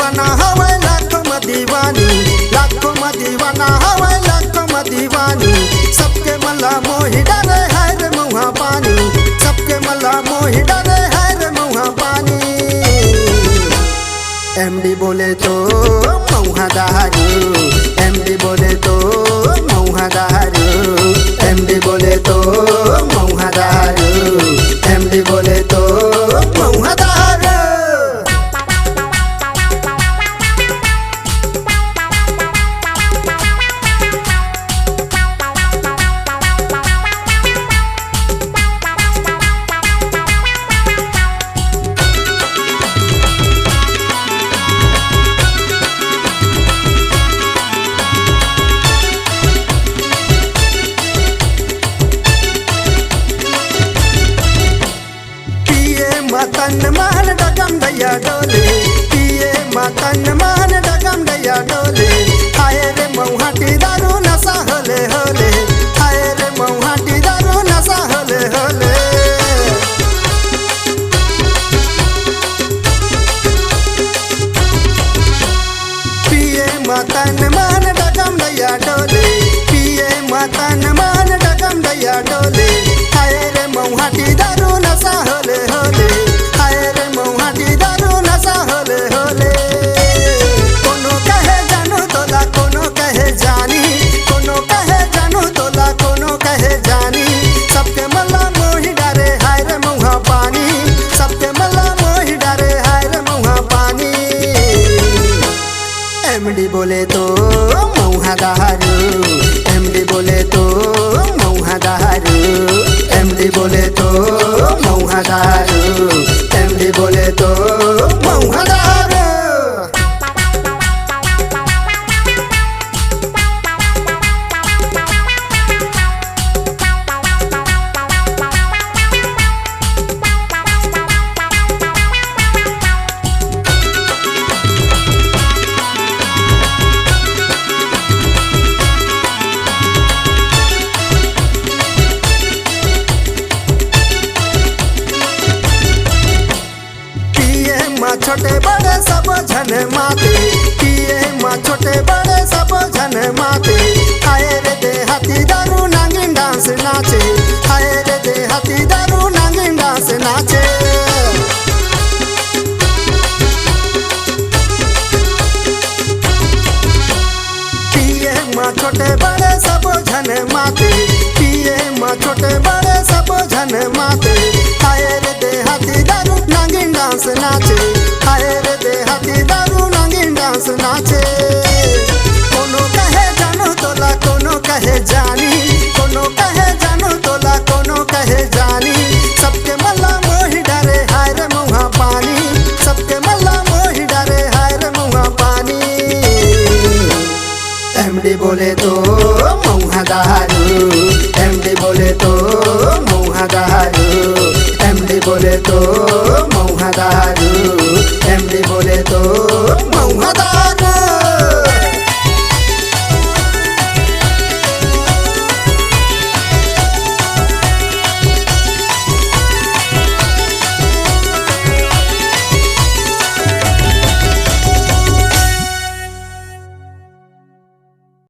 दीवाना हवे लाखों में दीवानी, लाखों में दीवाना हवे लाखों में दीवानी। सबके मला मोहि डाले है रे मुहा पानी, सबके मला मोहि डाले है रे मुहा पानी। एमडी बोले तो मऊहा दारू, एमडी बोले तो मऊहा दारू, एमडी बोले तो मऊहा दारू, एमडी बोले तो मऊहा दारू। मतन मान डगम दैया डोले, पिए मतन मान डगम दैया डोले। हाय रे मऊहाटी दारू नशा होले होले, हाय रे मऊहाटी दारू नशा होले होले। पिए मतन मान डगम दैया डोले, पिए मतन मान डगम दैया डोले। हाय रे मऊहाटी दारू नशा होले होले, हाय रे मऊहाटी दारू नशा होले होले। कोनो कहे जानू तोला कोनो कहे जानी, कोनो कहे जानू तोला कोनो कहे जानी। सबके मला मोहि डारे हाय रे मऊहा पानी, सबके मला मोहि डारे हाय रे मऊहा पानी। एमडी बोले तो मऊहा दारू, एमडी बोले तो मऊहा दारू, एमडी बोले तो मऊहा दारू, एमडी बोले तो मऊहा दारू। छोटे बड़े सब झन माते, पिए माँ छोटे बड़े सब झन माते। हाय रे देहाती दारू नागिन डांस नाचे, हाय रे देहाती दारू नागिन डांस नाचे। पिए माँ छोटे बड़े सब झन माते, पिए माँ छोटे बड़े सब झन माते। हाय